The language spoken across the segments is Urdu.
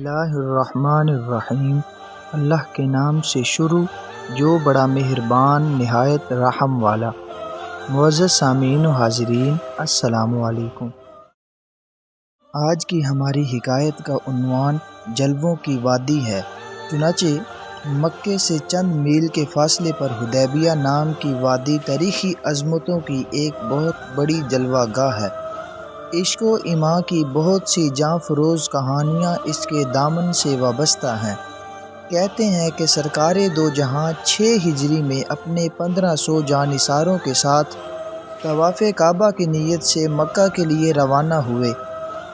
اللہ الرحمن الرحیم۔ اللہ کے نام سے شروع جو بڑا مہربان نہایت رحم والا۔ معزز سامعین و حاضرین، السلام علیکم۔ آج کی ہماری حکایت کا عنوان جلووں کی وادی ہے۔ چنانچہ مکے سے چند میل کے فاصلے پر حدیبیہ نام کی وادی تاریخی عظمتوں کی ایک بہت بڑی جلوہ گاہ ہے۔ عشق و ایمان کی بہت سی جاں فروز کہانیاں اس کے دامن سے وابستہ ہیں۔ کہتے ہیں کہ سرکار دو جہاں 6 ہجری میں اپنے 1500 جانثاروں کے ساتھ طواف کعبہ کی نیت سے مکہ کے لیے روانہ ہوئے۔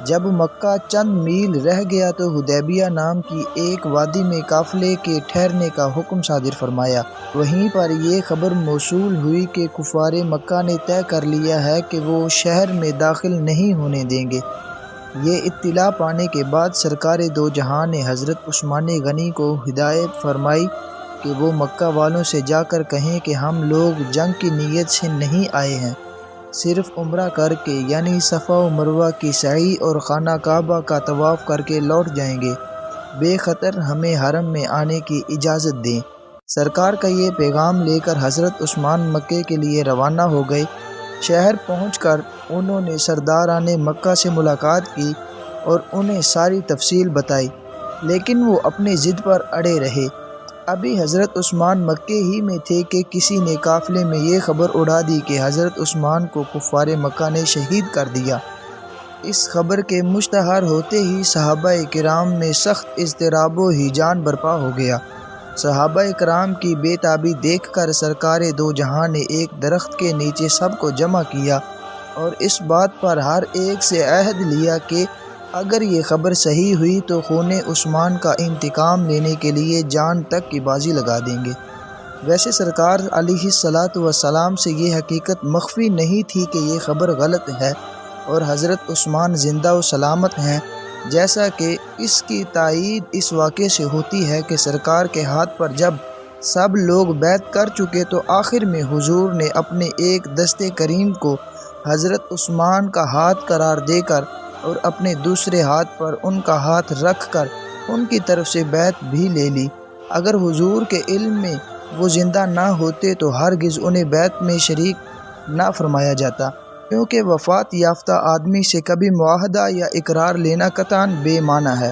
جب مکہ چند میل رہ گیا تو حدیبیہ نام کی ایک وادی میں قافلے کے ٹھہرنے کا حکم صادر فرمایا۔ وہیں پر یہ خبر موصول ہوئی کہ کفار مکہ نے طے کر لیا ہے کہ وہ شہر میں داخل نہیں ہونے دیں گے۔ یہ اطلاع پانے کے بعد سرکار دو جہاں نے حضرت عثمان غنی کو ہدایت فرمائی کہ وہ مکہ والوں سے جا کر کہیں کہ ہم لوگ جنگ کی نیت سے نہیں آئے ہیں، صرف عمرہ کر کے یعنی صفا و مروہ کی سعی اور خانہ کعبہ کا طواف کر کے لوٹ جائیں گے، بے خطر ہمیں حرم میں آنے کی اجازت دیں۔ سرکار کا یہ پیغام لے کر حضرت عثمان مکے کے لیے روانہ ہو گئے۔ شہر پہنچ کر انہوں نے سرداران مکہ سے ملاقات کی اور انہیں ساری تفصیل بتائی، لیکن وہ اپنی ضد پر اڑے رہے۔ ابھی حضرت عثمان مکے ہی میں تھے کہ کسی نے قافلے میں یہ خبر اڑا دی کہ حضرت عثمان کو کفار مکہ نے شہید کر دیا۔ اس خبر کے مشتہر ہوتے ہی صحابہ کرام میں سخت اضطراب و ہیجان برپا ہو گیا۔ صحابہ کرام کی بے تابی دیکھ کر سرکار دو جہاں نے ایک درخت کے نیچے سب کو جمع کیا اور اس بات پر ہر ایک سے عہد لیا کہ اگر یہ خبر صحیح ہوئی تو خون عثمان کا انتقام لینے کے لیے جان تک کی بازی لگا دیں گے۔ ویسے سرکار علیہ الصلاۃ والسلام سے یہ حقیقت مخفی نہیں تھی کہ یہ خبر غلط ہے اور حضرت عثمان زندہ و سلامت ہیں، جیسا کہ اس کی تائید اس واقعے سے ہوتی ہے کہ سرکار کے ہاتھ پر جب سب لوگ بیعت کر چکے تو آخر میں حضور نے اپنے ایک دست کریم کو حضرت عثمان کا ہاتھ قرار دے کر اور اپنے دوسرے ہاتھ پر ان کا ہاتھ رکھ کر ان کی طرف سے بیعت بھی لے لی۔ اگر حضور کے علم میں وہ زندہ نہ ہوتے تو ہرگز انہیں بیعت میں شریک نہ فرمایا جاتا، کیونکہ وفات یافتہ آدمی سے کبھی معاہدہ یا اقرار لینا قطعاً بے معنی ہے۔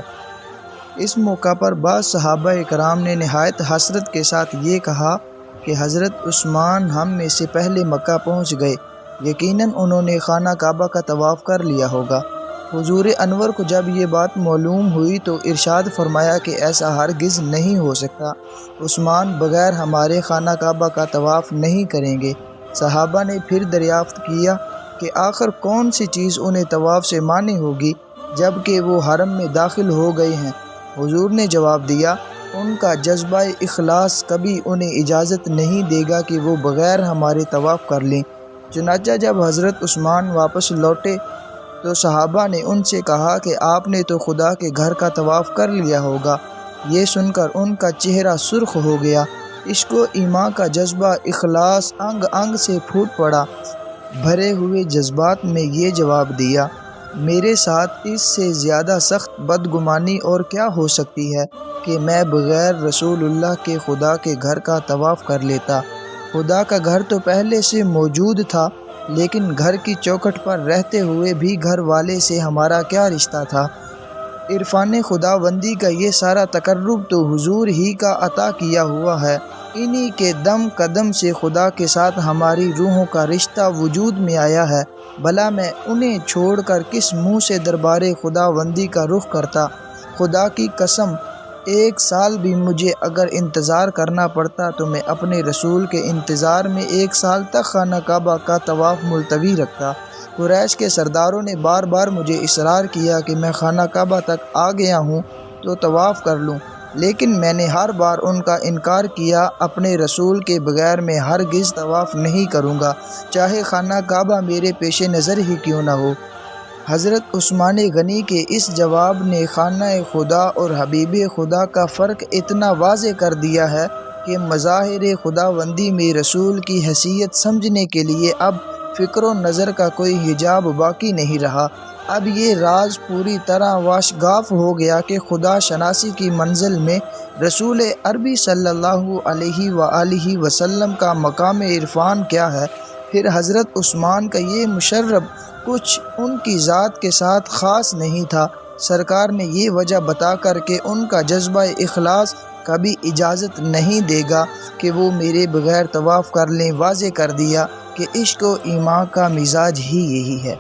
اس موقع پر بعض صحابہ کرام نے نہایت حسرت کے ساتھ یہ کہا کہ حضرت عثمان ہم میں سے پہلے مکہ پہنچ گئے، یقیناً انہوں نے خانہ کعبہ کا طواف کر لیا ہوگا۔ حضور انور کو جب یہ بات معلوم ہوئی تو ارشاد فرمایا کہ ایسا ہرگز نہیں ہو سکتا، عثمان بغیر ہمارے خانہ کعبہ کا طواف نہیں کریں گے۔ صحابہ نے پھر دریافت کیا کہ آخر کون سی چیز انہیں طواف سے مانی ہوگی جب کہ وہ حرم میں داخل ہو گئے ہیں؟ حضور نے جواب دیا، ان کا جذبہ اخلاص کبھی انہیں اجازت نہیں دے گا کہ وہ بغیر ہمارے طواف کر لیں۔ چنانچہ جب حضرت عثمان واپس لوٹے تو صحابہ نے ان سے کہا کہ آپ نے تو خدا کے گھر کا طواف کر لیا ہوگا۔ یہ سن کر ان کا چہرہ سرخ ہو گیا، عشق و ایمان کا جذبہ اخلاص انگ انگ سے پھوٹ پڑا۔ بھرے ہوئے جذبات میں یہ جواب دیا، میرے ساتھ اس سے زیادہ سخت بدگمانی اور کیا ہو سکتی ہے کہ میں بغیر رسول اللہ کے خدا کے گھر کا طواف کر لیتا۔ خدا کا گھر تو پہلے سے موجود تھا، لیکن گھر کی چوکھٹ پر رہتے ہوئے بھی گھر والے سے ہمارا کیا رشتہ تھا؟ عرفان خداوندی کا یہ سارا تقرب تو حضور ہی کا عطا کیا ہوا ہے۔ انہی کے دم قدم سے خدا کے ساتھ ہماری روحوں کا رشتہ وجود میں آیا ہے، بھلا میں انہیں چھوڑ کر کس منہ سے دربار خداوندی کا رخ کرتا؟ خدا کی قسم، 1 سال بھی مجھے اگر انتظار کرنا پڑتا تو میں اپنے رسول کے انتظار میں 1 سال تک خانہ کعبہ کا طواف ملتوی رکھتا۔ قریش کے سرداروں نے بار بار مجھے اصرار کیا کہ میں خانہ کعبہ تک آ گیا ہوں تو طواف کر لوں، لیکن میں نے ہر بار ان کا انکار کیا۔ اپنے رسول کے بغیر میں ہرگز طواف نہیں کروں گا، چاہے خانہ کعبہ میرے پیش نظر ہی کیوں نہ ہو۔ حضرت عثمان غنی کے اس جواب نے خانہ خدا اور حبیب خدا کا فرق اتنا واضح کر دیا ہے کہ مظاہر خداوندی میں رسول کی حیثیت سمجھنے کے لیے اب فکر و نظر کا کوئی حجاب باقی نہیں رہا۔ اب یہ راز پوری طرح واشگاف ہو گیا کہ خدا شناسی کی منزل میں رسول عربی صلی اللہ علیہ وآلہ وسلم کا مقام عرفان کیا ہے۔ پھر حضرت عثمان کا یہ مشرب کچھ ان کی ذات کے ساتھ خاص نہیں تھا۔ سرکار نے یہ وجہ بتا کر کہ ان کا جذبہ اخلاص کبھی اجازت نہیں دے گا کہ وہ میرے بغیر طواف کر لیں، واضح کر دیا کہ عشق و ایمان کا مزاج ہی یہی ہے۔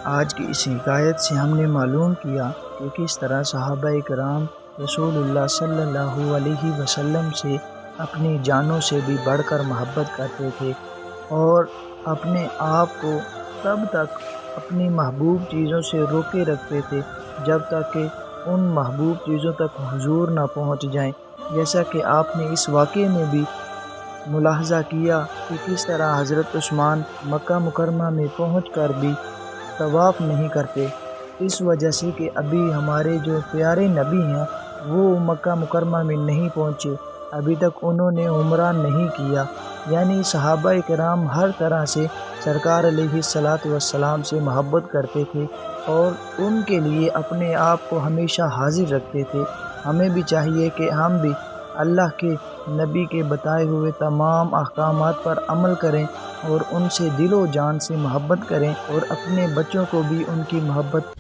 آج کی اس حکایت سے ہم نے معلوم کیا کہ کس طرح صحابہ کرام رسول اللہ صلی اللہ علیہ وسلم سے اپنی جانوں سے بھی بڑھ کر محبت کرتے تھے اور اپنے آپ کو تب تک اپنی محبوب چیزوں سے روکے رکھتے تھے جب تک کہ ان محبوب چیزوں تک حضور نہ پہنچ جائیں، جیسا کہ آپ نے اس واقعے میں بھی ملاحظہ کیا کہ کس طرح حضرت عثمان مکہ مکرمہ میں پہنچ کر بھی طواف نہیں کرتے، اس وجہ سے کہ ابھی ہمارے جو پیارے نبی ہیں وہ مکہ مکرمہ میں نہیں پہنچے، ابھی تک انہوں نے عمرہ نہیں کیا۔ یعنی صحابہ کرام ہر طرح سے سرکار علیہ الصلاۃ والسلام سے محبت کرتے تھے اور ان کے لیے اپنے آپ کو ہمیشہ حاضر رکھتے تھے۔ ہمیں بھی چاہیے کہ ہم بھی اللہ کے نبی کے بتائے ہوئے تمام احکامات پر عمل کریں اور ان سے دل و جان سے محبت کریں اور اپنے بچوں کو بھی ان کی محبت